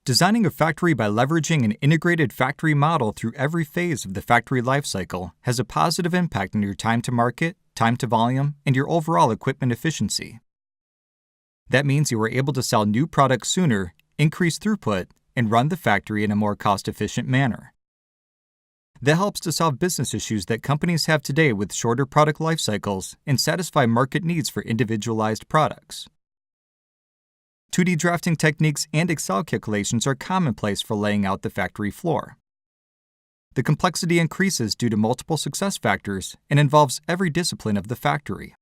Designing a factory by leveraging an integrated factory model through every phase of the factory lifecycle has a positive impact on your time to market, time to volume, and your overall equipment efficiency. That means you are able to sell new products sooner, increase throughput, and run the factory in a more cost-efficient manner. That helps to solve business issues that companies have today with shorter product life cycles and satisfy market needs for individualized products. 2D drafting techniques and Excel calculations are commonplace for laying out the factory floor. The complexity increases due to multiple success factors and involves every discipline of the factory.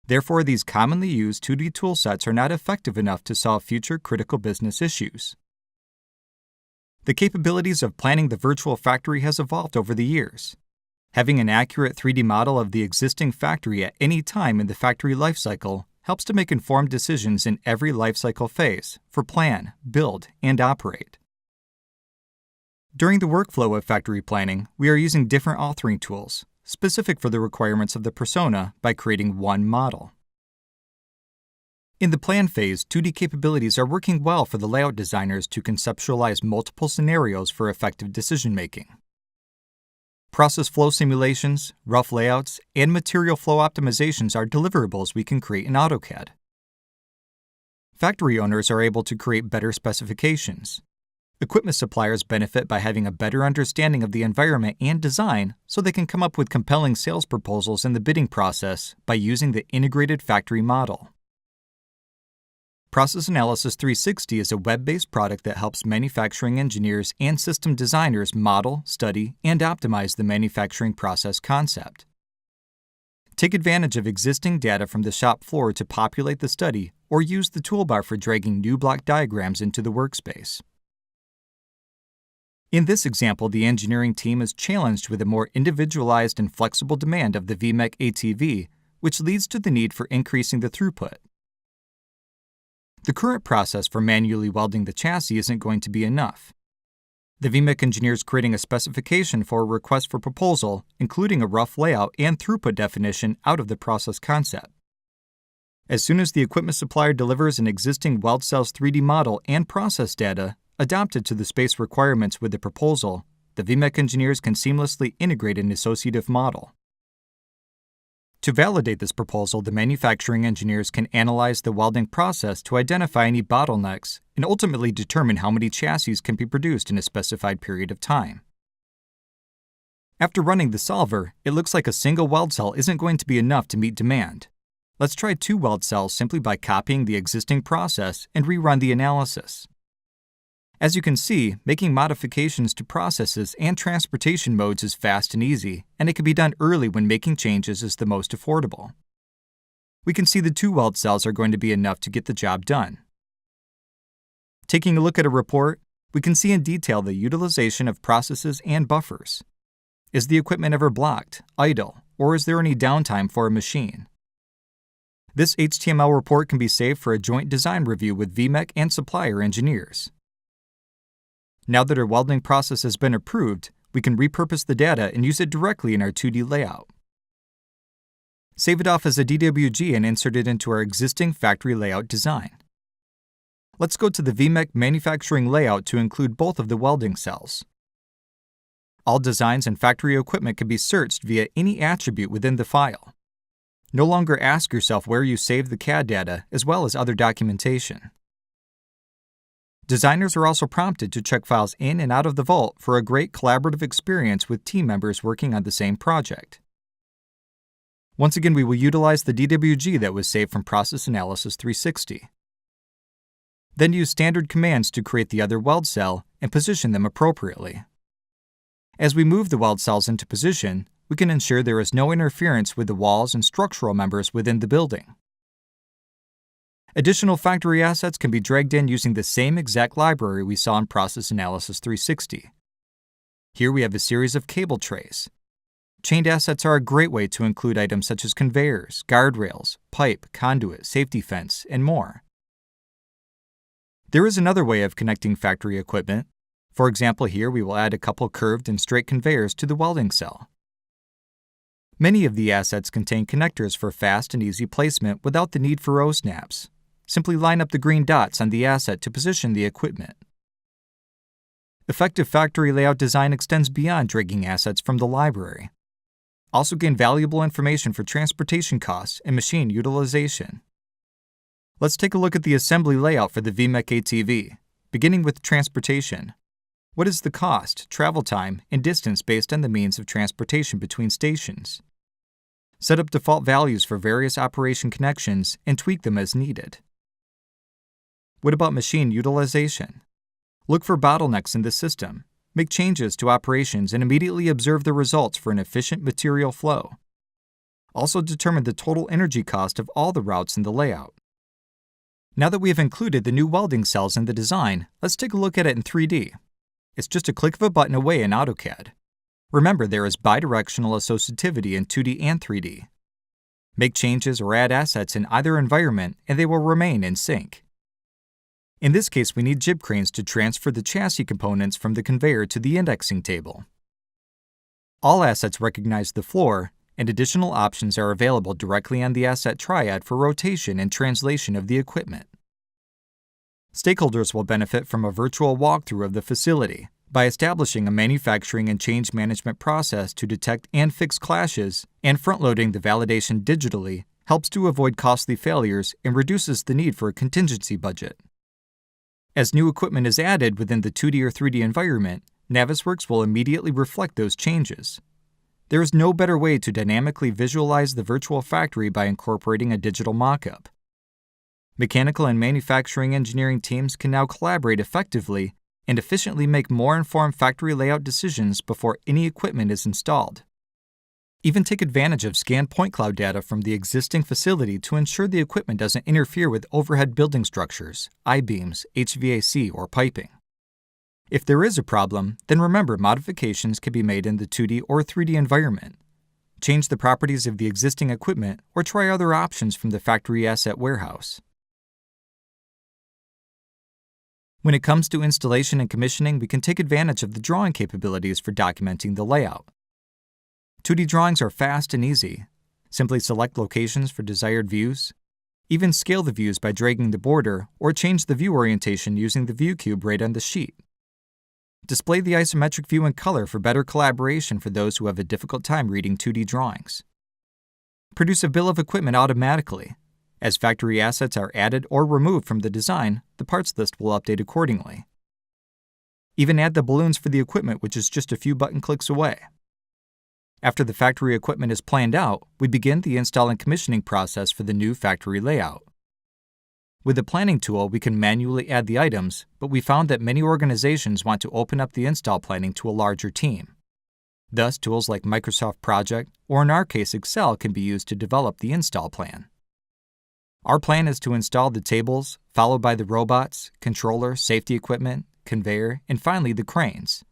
Therefore, these commonly used 2D toolsets are not effective enough to solve future critical business issues. The capabilities of planning the virtual factory has evolved over the years. Having an accurate 3D model of the existing factory at any time in the factory lifecycle helps to make informed decisions in every lifecycle phase for plan, build, and operate. During the workflow of factory planning, we are using different authoring tools, specific for the requirements of the persona, by creating one model. In the plan phase, 2D capabilities are working well for the layout designers to conceptualize multiple scenarios for effective decision-making. Process flow simulations, rough layouts, and material flow optimizations are deliverables we can create in AutoCAD. Factory owners are able to create better specifications. Equipment suppliers benefit by having a better understanding of the environment and design so they can come up with compelling sales proposals in the bidding process by using the integrated factory model. Process Analysis 360 is a web-based product that helps manufacturing engineers and system designers model, study, and optimize the manufacturing process concept. Take advantage of existing data from the shop floor to populate the study, or use the toolbar for dragging new block diagrams into the workspace. In this example, the engineering team is challenged with a more individualized and flexible demand of the VMech ATV, which leads to the need for increasing the throughput. The current process for manually welding the chassis isn't going to be enough. The VMech engineer is creating a specification for a request for proposal, including a rough layout and throughput definition out of the process concept. As soon as the equipment supplier delivers an existing weld cell's 3D model and process data, adapted to the space requirements with the proposal, the VMech engineers can seamlessly integrate an associative model. To validate this proposal, the manufacturing engineers can analyze the welding process to identify any bottlenecks and ultimately determine how many chassis can be produced in a specified period of time. After running the solver, it looks like a single weld cell isn't going to be enough to meet demand. Let's try 2 weld cells simply by copying the existing process and rerun the analysis. As you can see, making modifications to processes and transportation modes is fast and easy, and it can be done early when making changes is the most affordable. We can see the 2 weld cells are going to be enough to get the job done. Taking a look at a report, we can see in detail the utilization of processes and buffers. Is the equipment ever blocked, idle, or is there any downtime for a machine? This HTML report can be saved for a joint design review with VMech and supplier engineers. Now that our welding process has been approved, we can repurpose the data and use it directly in our 2D layout. Save it off as a DWG and insert it into our existing factory layout design. Let's go to the VMech manufacturing layout to include both of the welding cells. All designs and factory equipment can be searched via any attribute within the file. No longer ask yourself where you saved the CAD data, as well as other documentation. Designers are also prompted to check files in and out of the vault for a great collaborative experience with team members working on the same project. Once again, we will utilize the DWG that was saved from Process Analysis 360. Then use standard commands to create the other weld cell and position them appropriately. As we move the weld cells into position, we can ensure there is no interference with the walls and structural members within the building. Additional factory assets can be dragged in using the same exact library we saw in Process Analysis 360. Here we have a series of cable trays. Chained assets are a great way to include items such as conveyors, guardrails, pipe, conduit, safety fence, and more. There is another way of connecting factory equipment. For example, here we will add a couple curved and straight conveyors to the welding cell. Many of the assets contain connectors for fast and easy placement without the need for O-snaps. simply line up the green dots on the asset to position the equipment. Effective factory layout design extends beyond dragging assets from the library. Also gain valuable information for transportation costs and machine utilization. Let's take a look at the assembly layout for the VMech ATV, beginning with transportation. What is the cost, travel time, and distance based on the means of transportation between stations? Set up default values for various operation connections and tweak them as needed. What about machine utilization? Look for bottlenecks in the system, make changes to operations, and immediately observe the results for an efficient material flow. Also determine the total energy cost of all the routes in the layout. Now that we have included the new welding cells in the design, let's take a look at it in 3D. It's just a click of a button away in AutoCAD. Remember, there is bidirectional associativity in 2D and 3D. Make changes or add assets in either environment and they will remain in sync. In this case, we need jib cranes to transfer the chassis components from the conveyor to the indexing table. All assets recognize the floor, and additional options are available directly on the asset triad for rotation and translation of the equipment. Stakeholders will benefit from a virtual walkthrough of the facility by establishing a manufacturing and change management process to detect and fix clashes, and front-loading the validation digitally helps to avoid costly failures and reduces the need for a contingency budget. As new equipment is added within the 2D or 3D environment, Navisworks will immediately reflect those changes. There is no better way to dynamically visualize the virtual factory by incorporating a digital mockup. Mechanical and manufacturing engineering teams can now collaborate effectively and efficiently make more informed factory layout decisions before any equipment is installed. Even take advantage of scanned point cloud data from the existing facility to ensure the equipment doesn't interfere with overhead building structures, I-beams, HVAC, or piping. If there is a problem, then remember modifications can be made in the 2D or 3D environment. Change the properties of the existing equipment or try other options from the factory asset warehouse. When it comes to installation and commissioning, we can take advantage of the drawing capabilities for documenting the layout. 2D drawings are fast and easy. Simply select locations for desired views. Even scale the views by dragging the border or change the view orientation using the view cube right on the sheet. Display the isometric view in color for better collaboration for those who have a difficult time reading 2D drawings. Produce a bill of equipment automatically. As factory assets are added or removed from the design, the parts list will update accordingly. Even add the balloons for the equipment, which is just a few button clicks away. After the factory equipment is planned out, we begin the install and commissioning process for the new factory layout. With the planning tool, we can manually add the items, but we found that many organizations want to open up the install planning to a larger team. Thus, tools like Microsoft Project, or in our case Excel, can be used to develop the install plan. Our plan is to install the tables, followed by the robots, controller, safety equipment, conveyor, and finally the cranes.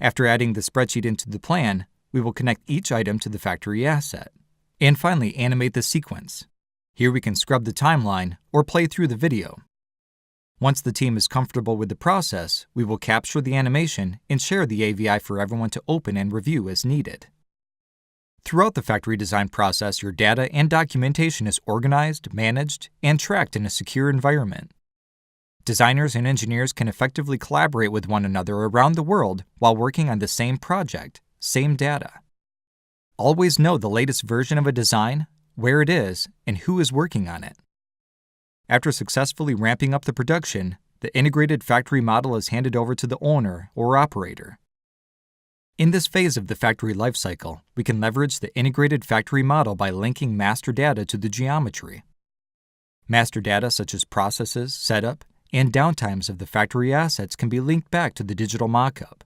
After adding the spreadsheet into the plan, we will connect each item to the factory asset. And finally, animate the sequence. Here we can scrub the timeline or play through the video. Once the team is comfortable with the process, we will capture the animation and share the AVI for everyone to open and review as needed. Throughout the factory design process, your data and documentation is organized, managed, and tracked in a secure environment. Designers and engineers can effectively collaborate with one another around the world while working on the same project, same data. Always know the latest version of a design, where it is, and who is working on it. After successfully ramping up the production, the integrated factory model is handed over to the owner or operator. In this phase of the factory lifecycle, we can leverage the integrated factory model by linking master data to the geometry. Master data such as processes, setup, and downtimes of the factory assets can be linked back to the digital mockup.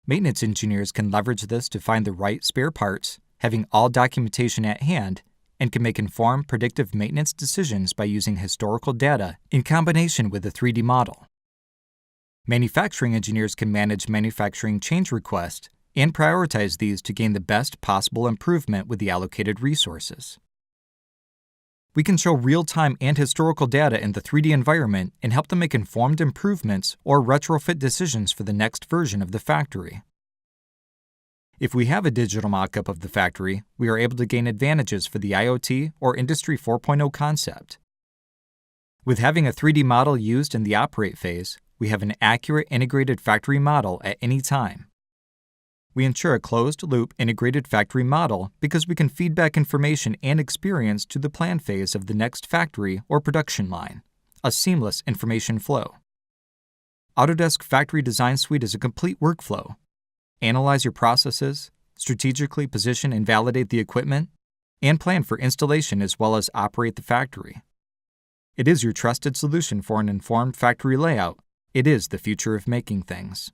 Maintenance engineers can leverage this to find the right spare parts, having all documentation at hand, and can make informed predictive maintenance decisions by using historical data in combination with a 3D model. Manufacturing engineers can manage manufacturing change requests and prioritize these to gain the best possible improvement with the allocated resources. We can show real-time and historical data in the 3D environment and help them make informed improvements or retrofit decisions for the next version of the factory. If we have a digital mock-up of the factory, we are able to gain advantages for the IoT or Industry 4.0 concept. With having a 3D model used in the operate phase, we have an accurate integrated factory model at any time. We ensure a closed-loop integrated factory model because we can feed back information and experience to the plan phase of the next factory or production line, a seamless information flow. Autodesk Factory Design Suite is a complete workflow. Analyze your processes, strategically position and validate the equipment, and plan for installation as well as operate the factory. It is your trusted solution for an informed factory layout. It is the future of making things.